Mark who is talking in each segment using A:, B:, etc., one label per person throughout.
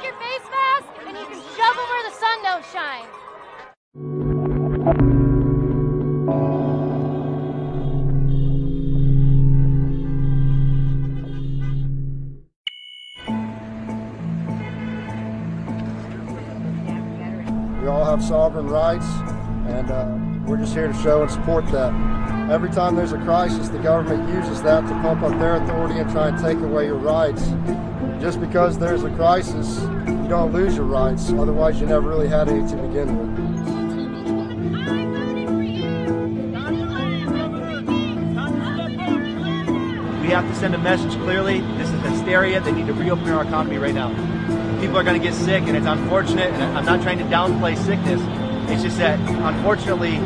A: your face mask and you can shove them where the sun don't shine.
B: We all have sovereign rights, and we're just here to show and support that. Every time there's a crisis, the government uses that to pump up their authority and try and take away your rights. Just because there's a crisis, you don't lose your rights. Otherwise, you never really had any to begin with.
C: We have to send a message clearly. This is hysteria. They need to reopen our economy right now. People are going to get sick, and it's unfortunate, and I'm not trying to downplay sickness. It's just that, unfortunately,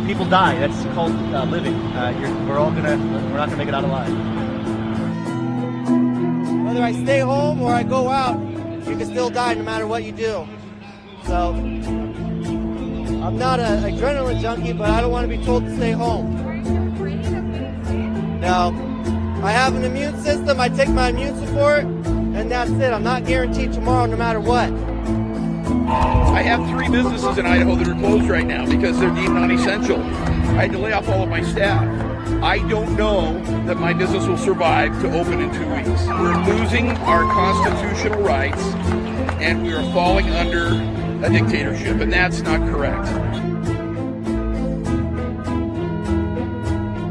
C: people die. That's called living. We're not gonna make it out alive.
D: Whether I stay home or I go out, you can still die no matter what you do. So, I'm not an adrenaline junkie, but I don't want to be told to stay home. No, I have an immune system. I take my immune support, and that's it. I'm not guaranteed tomorrow no matter what.
E: I have 3 businesses in Idaho that are closed right now because they're deemed non-essential. I had to lay off all of my staff. I don't know that my business will survive to open in 2 weeks. We're losing our constitutional rights, and we are falling under a dictatorship, and that's not correct.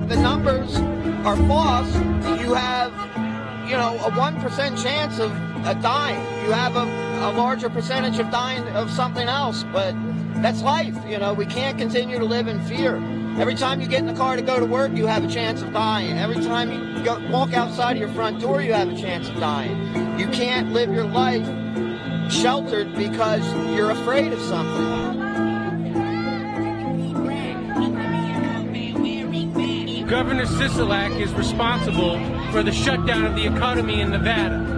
D: The numbers are false. You have, a 1% chance of dying. You have a larger percentage of dying of something else, but that's life. We can't continue to live in fear. Every time you get in the car to go to work, you have a chance of dying. Every time you walk outside of your front door, you have a chance of dying. You can't live your life sheltered because you're afraid of something.
F: Governor Sisolak is responsible for the shutdown of the economy in Nevada.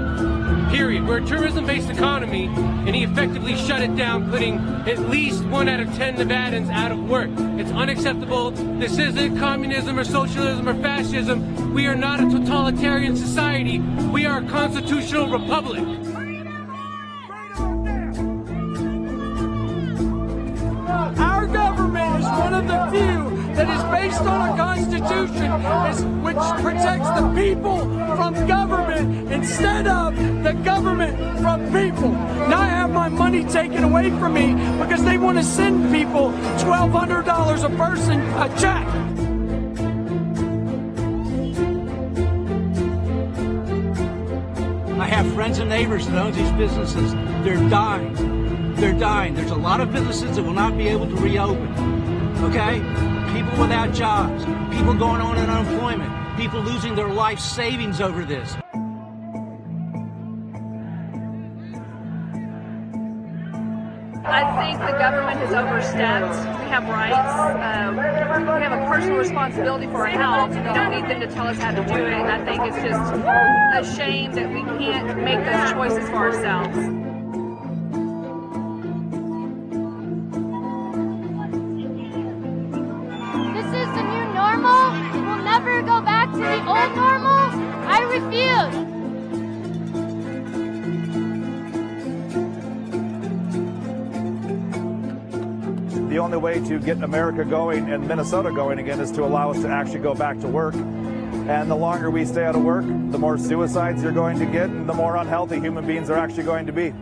F: Period. We're a tourism-based economy, and he effectively shut it down, putting at least 1 out of 10 Nevadans out of work. It's unacceptable. This isn't communism or socialism or fascism. We are not a totalitarian society. We are a constitutional republic.
G: Our government is one of the few that is based on a constitution which protects the people from government instead of the government from people. Now I have my money taken away from me because they want to send people $1,200 a person a check.
H: I have friends and neighbors that own these businesses. They're dying. They're dying. There's a lot of businesses that will not be able to reopen. Okay? People without jobs, people going on in unemployment, people losing their life savings over this.
I: I think the government has overstepped. We have rights. We have a personal responsibility for our health. We don't need them to tell us how to do it. And I think it's just a shame that we can't make those choices for ourselves.
A: We'll never go back to the old normal. I refuse.
J: The only way to get America going and Minnesota going again is to allow us to actually go back to work. And the longer we stay out of work, the more suicides you're going to get and the more unhealthy human beings are actually going to be.